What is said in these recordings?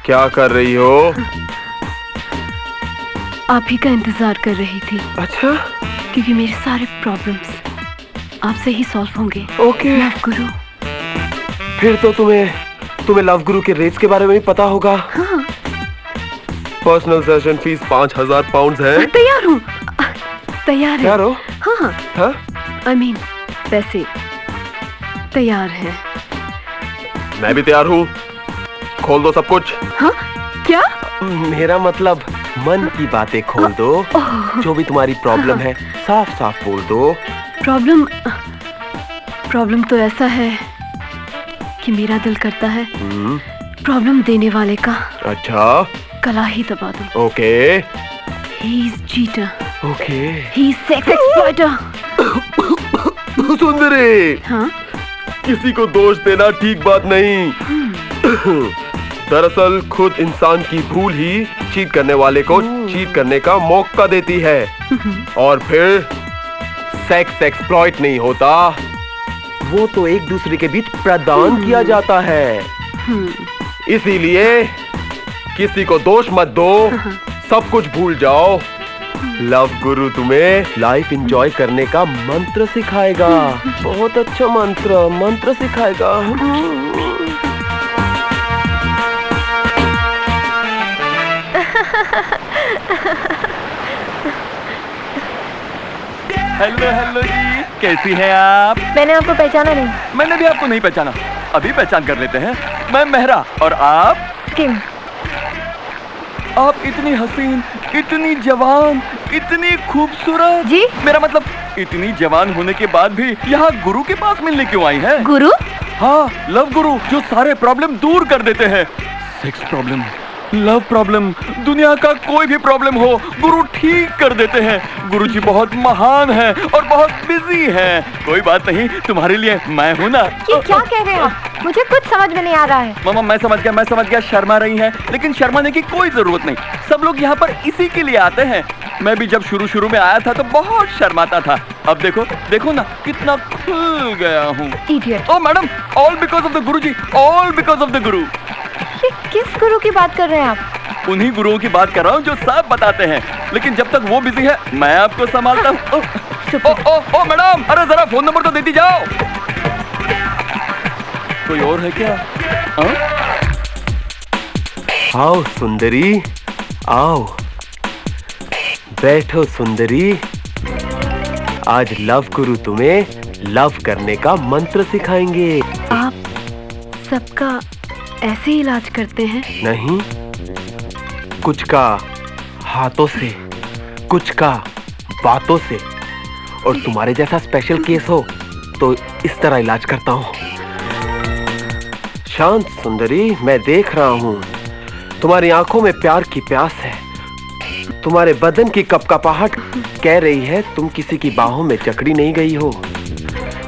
क्या कर रही हो? आप ही का इंतजार कर रही थी। अच्छा, क्योंकि मेरे सारे प्रॉब्लम्स आपसे ही सॉल्व होंगे। ओके। लव गुरु। फिर तो तुम्हें लव गुरु के रेट्स के बारे में भी पता होगा। हाँ। पर्सनल सेशन फीस 5,000 पाउंड है। तैयार हूँ। तैयार है। तैयार हो? हाँ हाँ? I mean, वैसे तैयार है। मैं भी तैयार हूँ। खोल दो सब कुछ। हाँ? क्या? मेरा मतलब मन की बातें खोल दो। जो भी तुम्हारी प्रॉब्लम है साफ साफ बोल दो। प्रॉब्लम तो ऐसा है कि मेरा दिल करता है प्रॉब्लम देने वाले का अच्छा गला ही दबा दूं। Okay. He is cheater. Okay. He is sex exploiter. सुंदरी, हाँ? किसी को दोष देना ठीक बात नहीं। दरअसल खुद इंसान की भूल ही चीट करने वाले को चीट करने का मौका देती है। और फिर सेक्स एक्सप्लॉइट नहीं होता, वो तो एक दूसरे के बीच प्रदान किया जाता है। इसीलिए किसी को दोष मत दो, सब कुछ भूल जाओ। लव गुरु तुम्हें लाइफ एंजॉय करने का मंत्र सिखाएगा। बहुत अच्छा मंत्र सिखाएगा। हेलो जी, कैसी हैं आप? मैंने आपको पहचाना नहीं। मैंने भी आपको नहीं पहचाना, अभी पहचान कर लेते हैं। मैं मेहरा और आप? किम। आप इतनी हसीन, इतनी जवान, इतनी खूबसूरत। जी? मेरा मतलब इतनी जवान होने के बाद भी यहाँ गुरु के पास मिलने क्यों आई हैं? गुरु? हाँ, लव गुरु, जो सारे प्रॉब्लम दूर कर देते हैं। सेक्स प्रॉब्लम, लव प्रॉब्लम, दुनिया का कोई भी प्रॉब्लम हो, गुरु ठीक कर देते हैं। गुरु जी बहुत महान हैं और बहुत बिजी हैं। कोई बात नहीं, तुम्हारे लिए मैं हूँ ना। ये क्या कह रहे हैं आप? मुझे कुछ समझ में नहीं आ रहा है। मामा मैं समझ गया, शर्मा रही हैं, लेकिन शर्माने की कोई जरूरत नहीं। सब लोग यहाँ पर इसी के लिए आते हैं। मैं भी जब शुरू में आया था तो बहुत शर्माता था। अब देखो ना कितना खुल गया हूँ। Idiot. Oh madam, all because of the guru ji, all because of the guru. ये किस गुरु की बात कर रहे हैं आप? उन्हीं गुरुओं की बात कर रहा हूँ जो सब बताते हैं, लेकिन जब तक वो बिजी है मैं आपको संभालता हूँ। ओ मैडम, अरे जरा फोन नंबर तो देती जाओ। कोई और है क्या? आओ सुंदरी, आओ बैठो सुंदरी। आज लव गुरु तुम्हें लव करने का मंत्र सिखाएंगे। आप सबका ऐसे ही इलाज करते हैं? नहीं, कुछ का हाथों से, कुछ का बातों से, और तुम्हारे जैसा स्पेशल केस हो तो इस तरह इलाज करता हूँ। शांत सुंदरी, मैं देख रहा हूँ तुम्हारी आंखों में प्यार की प्यास है। तुम्हारे बदन की कपकपाहट कह रही है तुम किसी की बाहों में जकड़ी नहीं गई हो।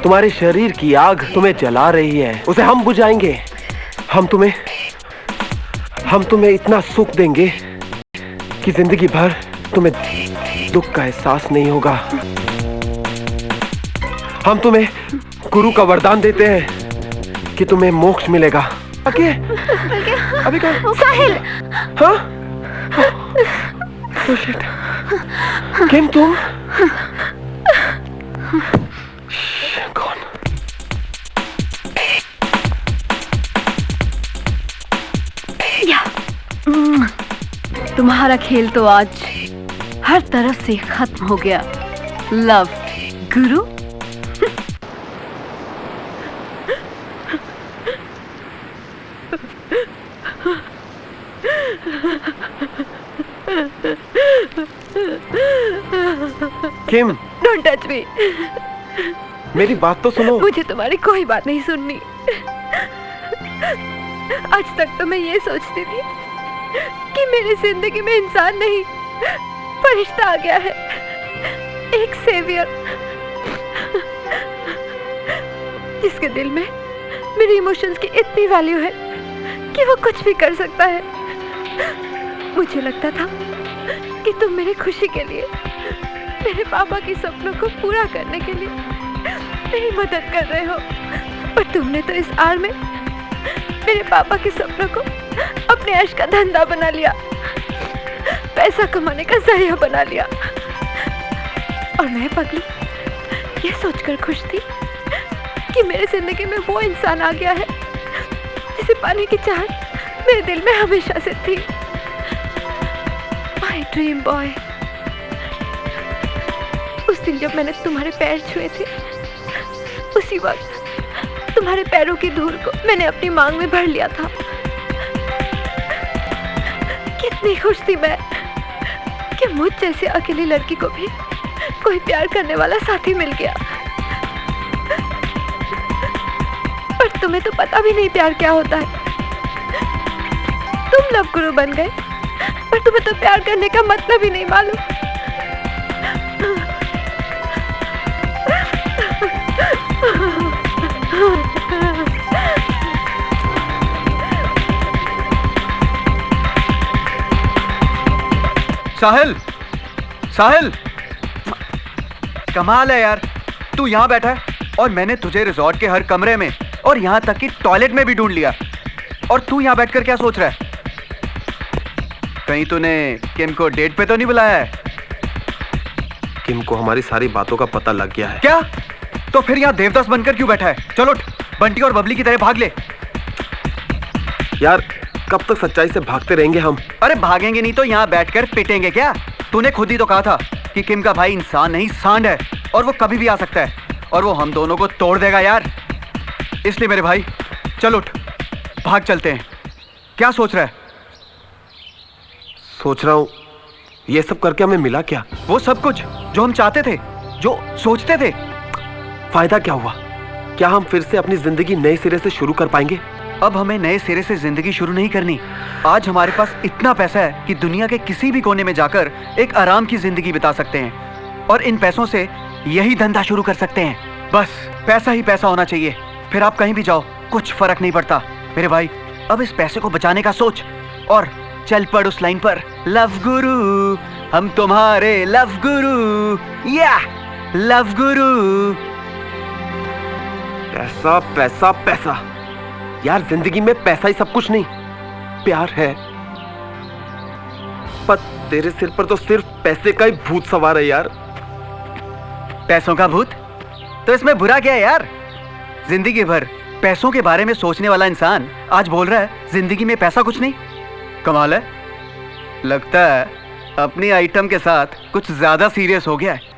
तुम्हारे शरीर की आग तुम्हें जला रही है, उसे हम बुझाएंगे। हम तुम्हें इतना सुख देंगे कि जिंदगी भर तुम्हें दुख का एहसास नहीं होगा। हम तुम्हें गुरु का वरदान देते हैं कि तुम्हें मोक्ष मिलेगा। अभी कहाँ? साहिल। हाँ? Oh shit. किम तुम? कौन? तुम्हारा खेल तो आज हर तरफ से खत्म हो गया love Guru. Kim, don't touch me. मेरी बात तो सुनो। मुझे तुम्हारी कोई बात नहीं सुननी। आज तक तो मैं ये सोचती थी कि मेरी जिंदगी में इंसान नहीं फरिश्ता आ गया है, एक सेवियर, जिसके दिल में मेरी इमोशंस की इतनी वैल्यू है कि वो कुछ भी कर सकता है। मुझे लगता था कि तुम मेरी खुशी के लिए, मेरे पापा के सपनों को पूरा करने के लिए मेरी मदद कर रहे हो, पर तुमने तो इस आड़ में मेरे पापा के सपनों को अपने ऐश का धंधा बना लिया, पैसा कमाने का जरिया बना लिया। और मैं पगली ये सोचकर खुश थी कि मेरे जिंदगी में वो इंसान आ गया है जिसे पाने की चाहत मेरे दिल में हमेशा से थी। My dream boy. उस दिन जब मैंने तुम्हारे पैर छुए थे, उसी वक्त तुम्हारे पैरों की धूल को मैंने अपनी मांग में भर लिया था। कितनी खुश थी मैं कि मुझ जैसी अकेली लड़की को भी कोई प्यार करने वाला साथी मिल गया। पर तुम्हें तो पता भी नहीं प्यार क्या होता है। तुम लव गुरु बन गए, पर तुम्हें तो प्यार करने का मतलब ही नहीं मालूम। साहिल, साहिल, कमाल है यार, तू यहाँ बैठा है और मैंने तुझे रिजॉर्ट के हर कमरे में और यहाँ तक कि टॉयलेट में भी ढूंढ लिया, और तू यहाँ बैठकर क्या सोच रहा है? कहीं तूने किम को डेट पे तो नहीं बुलाया है? किम को हमारी सारी बातों का पता लग गया है। क्या? तो फिर यहाँ देवदास बनकर क्यों बैठा है? चलो उठ, बंटी और बबली की तरह भाग ले। यार कब तक सच्चाई से भागते रहेंगे हम? अरे भागेंगे नहीं तो यहाँ बैठकर पिटेंगे क्या? तूने खुद ही तो कहा था कि किम का भाई इंसान नहीं सांड है, और वो कभी भी आ सकता है, और वो हम दोनों को तोड़ देगा यार। इसलिए मेरे भाई चल उठ, भाग चलते हैं। क्या सोच रहा है? सोच रहा हूँ ये सब करके हमें मिला क्या? वो सब कुछ जो हम चाहते थे, जो सोचते थे। फायदा क्या हुआ? क्या हम फिर से अपनी जिंदगी नए सिरे से शुरू कर पाएंगे? अब हमें नए सिरे से जिंदगी शुरू नहीं करनी। आज हमारे पास इतना पैसा है कि दुनिया के किसी भी कोने में जाकर एक आराम की जिंदगी बिता सकते हैं, और इन पैसों से यही धंधा शुरू कर सकते हैं। बस पैसा ही पैसा होना चाहिए, फिर आप कहीं भी जाओ कुछ फर्क नहीं पड़ता। मेरे भाई अब इस पैसे को बचाने का सोच, और चल पड़ उस लाइन पर, लव गुरु हम तुम्हारे लव गुरु, या लव गुरु। पैसा पैसा पैसा, यार जिंदगी में पैसा ही सब कुछ नहीं, प्यार है। पर तेरे सिर पर तो सिर्फ पैसे का ही भूत सवार है यार। पैसों का भूत? तो इसमें बुरा क्या है यार? जिंदगी भर पैसों के बारे में सोचने वाला इंसान आज बोल रहा है जिंदगी में पैसा कुछ नहीं। कमाल है, लगता है अपनी आइटम के साथ कुछ ज्यादा सीरियस हो गया है।